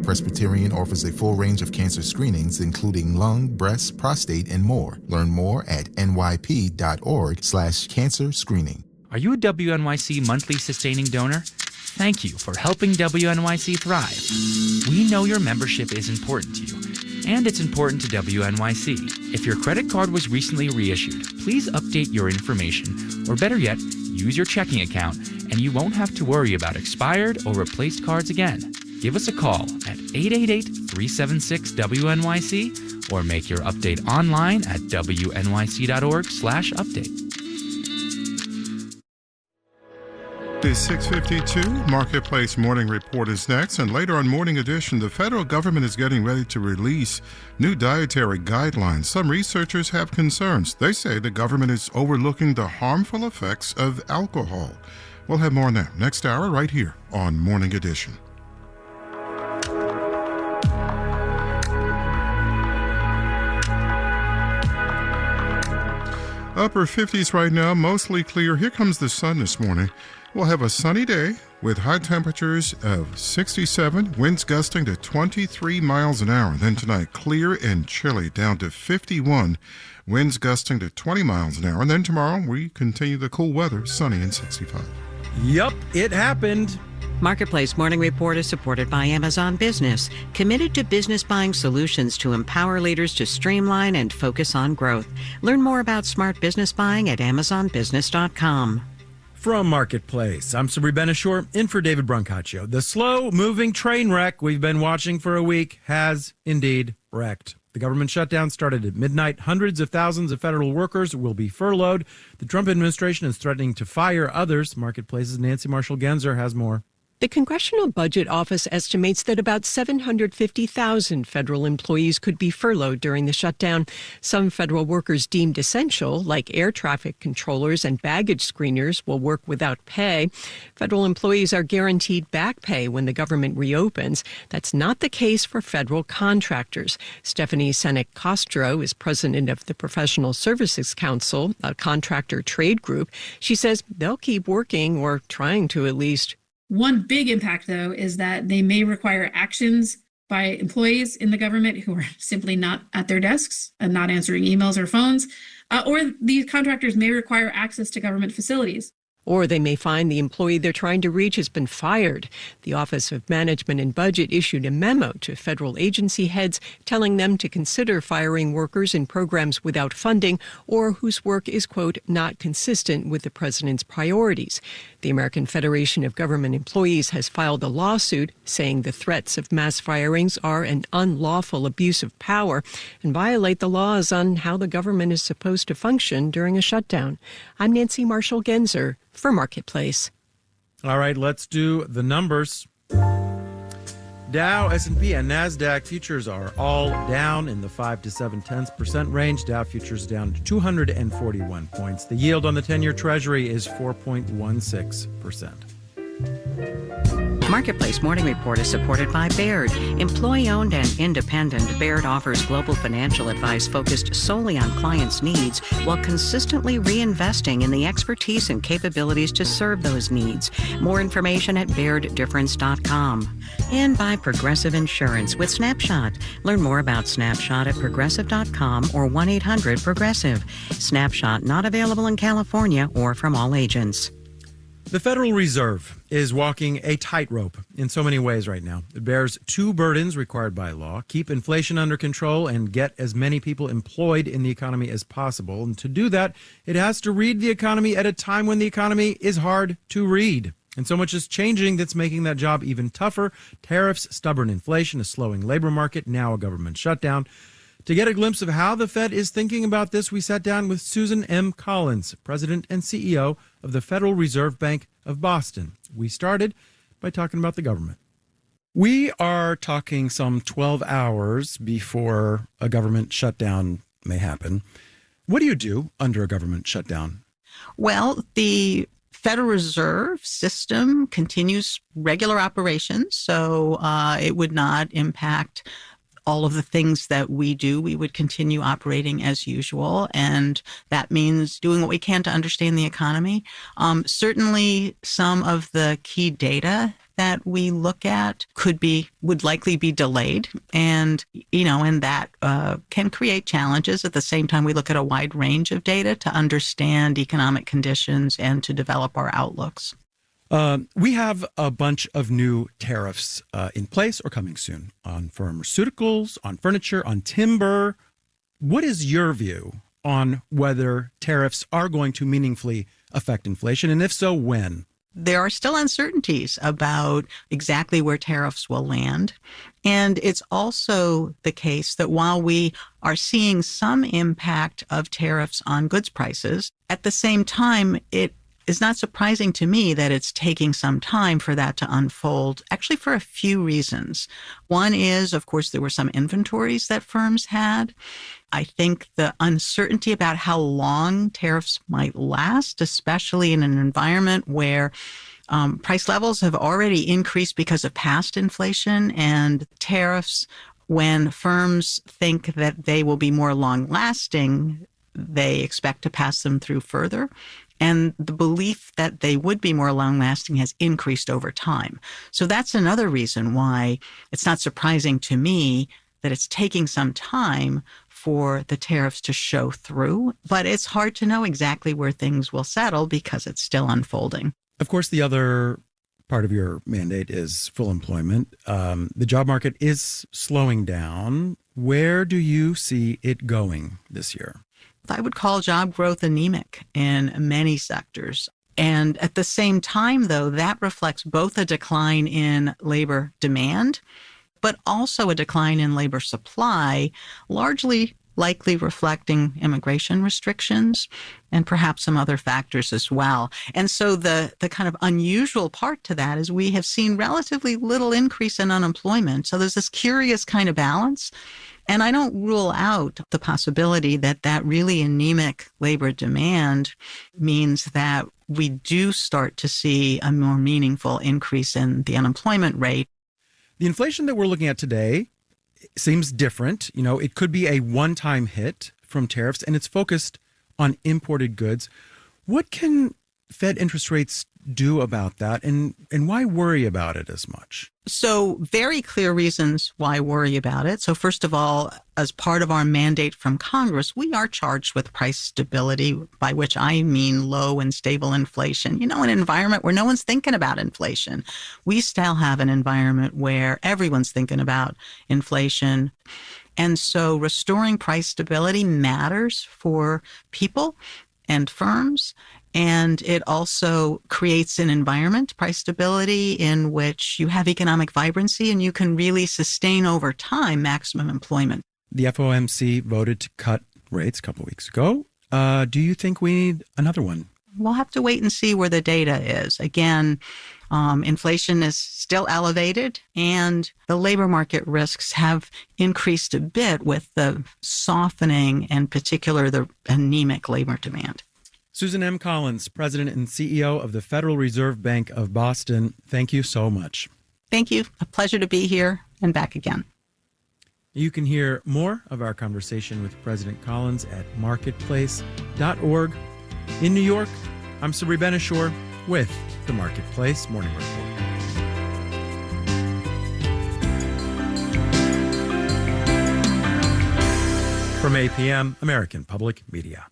Presbyterian offers a full range of cancer screenings, including lung, breast, prostate, and more. Learn more at nyp.org/cancer screening. Are you a WNYC monthly sustaining donor? Thank you for helping WNYC thrive. We know your membership is important to you, and it's important to WNYC. If your credit card was recently reissued, please update your information, or better yet, use your checking account, and you won't have to worry about expired or replaced cards again. Give us a call at 888-376-WNYC or make your update online at wnyc.org/update. The 6:52 Marketplace Morning Report is next, and later on Morning Edition, the federal government is getting ready to release new dietary guidelines. Some researchers have concerns. They say the government is overlooking the harmful effects of alcohol. We'll have more on that next hour right here on Morning Edition. Upper 50s right now, mostly clear. Here comes the sun this morning. We'll have a sunny day with high temperatures of 67, winds gusting to 23 miles an hour. Then tonight, clear and chilly, down to 51, winds gusting to 20 miles an hour. And then tomorrow, we continue the cool weather, sunny and 65. Yup, it happened. Marketplace Morning Report is supported by Amazon Business, committed to business buying solutions to empower leaders to streamline and focus on growth. Learn more about smart business buying at amazonbusiness.com. From Marketplace, I'm Sabri Benishore, in for David Brancaccio. The slow-moving train wreck we've been watching for a week has indeed wrecked. The government shutdown started at midnight. Hundreds of thousands of federal workers will be furloughed. The Trump administration is threatening to fire others. Marketplace's Nancy Marshall-Genzer has more. The Congressional Budget Office estimates that about 750,000 federal employees could be furloughed during the shutdown. Some federal workers deemed essential, like air traffic controllers and baggage screeners, will work without pay. Federal employees are guaranteed back pay when the government reopens. That's not the case for federal contractors. Stephanie Senek-Castro is president of the Professional Services Council, a contractor trade group. She says they'll keep working, or trying to at least. One big impact, though, is that they may require actions by employees in the government who are simply not at their desks and not answering emails or phones, or these contractors may require access to government facilities. Or they may find the employee they're trying to reach has been fired. The Office of Management and Budget issued a memo to federal agency heads telling them to consider firing workers in programs without funding or whose work is, quote, not consistent with the president's priorities. The American Federation of Government Employees has filed a lawsuit saying the threats of mass firings are an unlawful abuse of power and violate the laws on how the government is supposed to function during a shutdown. I'm Nancy Marshall-Genzer for Marketplace. All right, let's do the numbers. Dow, S&P, and NASDAQ futures are all down in the 5 to 7/10% range. Dow futures down to 241 points. The yield on the 10-year Treasury is 4.16%. Marketplace Morning Report is supported by Baird. Employee-owned and independent, Baird offers global financial advice focused solely on clients' needs while consistently reinvesting in the expertise and capabilities to serve those needs. More information at BairdDifference.com. And by Progressive Insurance with Snapshot. Learn more about Snapshot at Progressive.com or 1-800-PROGRESSIVE. Snapshot not available in California or from all agents. The Federal Reserve is walking a tightrope in so many ways right now. It bears two burdens required by law: keep inflation under control and get as many people employed in the economy as possible. And to do that, it has to read the economy at a time when the economy is hard to read. And so much is changing that's making that job even tougher. Tariffs, stubborn inflation, a slowing labor market, now a government shutdown. To get a glimpse of how the Fed is thinking about this, we sat down with Susan M. Collins, President and CEO of the Federal Reserve Bank of Boston. We started by talking about the government. We are talking some 12 hours before a government shutdown may happen. What do you do under a government shutdown? Well, the Federal Reserve System continues regular operations, so it would not impact all of the things that we do. We would continue operating as usual, and that means doing what we can to understand the economy. Certainly, some of the key data that we look at would likely be delayed. And that can create challenges. At the same time, we look at a wide range of data to understand economic conditions and to develop our outlooks. We have a bunch of new tariffs in place or coming soon on pharmaceuticals, on furniture, on timber. What is your view on whether tariffs are going to meaningfully affect inflation? And if so, when? There are still uncertainties about exactly where tariffs will land. And it's also the case that while we are seeing some impact of tariffs on goods prices, at the same time, it is not surprising to me that it's taking some time for that to unfold, actually for a few reasons. One is, of course, there were some inventories that firms had. I think the uncertainty about how long tariffs might last, especially in an environment where price levels have already increased because of past inflation, and tariffs, when firms think that they will be more long-lasting, they expect to pass them through further. And the belief that they would be more long-lasting has increased over time. So that's another reason why it's not surprising to me that it's taking some time for the tariffs to show through. But it's hard to know exactly where things will settle because it's still unfolding. Of course, the other part of your mandate is full employment. The job market is slowing down. Where do you see it going this year? I would call job growth anemic in many sectors. And at the same time, though, that reflects both a decline in labor demand, but also a decline in labor supply, largely likely reflecting immigration restrictions and perhaps some other factors as well. And so the kind of unusual part to that is we have seen relatively little increase in unemployment. So there's this curious kind of balance. And I don't rule out the possibility that that really anemic labor demand means that we do start to see a more meaningful increase in the unemployment rate. The inflation that we're looking at today seems different. It could be a one-time hit from tariffs, and it's focused on imported goods. What can Fed interest rates do about that, and why worry about it as much? So very clear reasons why worry about it. So first of all, as part of our mandate from Congress, we are charged with price stability, by which I mean low and stable inflation. An environment where no one's thinking about inflation. We still have an environment where everyone's thinking about inflation. And so restoring price stability matters for people and firms. And it also creates an environment, price stability, in which you have economic vibrancy and you can really sustain over time maximum employment. The FOMC voted to cut rates a couple of weeks ago. Do you think we need another one? We'll have to wait and see where the data is. Again, inflation is still elevated, and the labor market risks have increased a bit with the softening, and in particular the anemic labor demand. Susan M. Collins, President and CEO of the Federal Reserve Bank of Boston, thank you so much. Thank you. A pleasure to be here and back again. You can hear more of our conversation with President Collins at marketplace.org. In New York, I'm Sabri Benishore with the Marketplace Morning Report. From APM, American Public Media.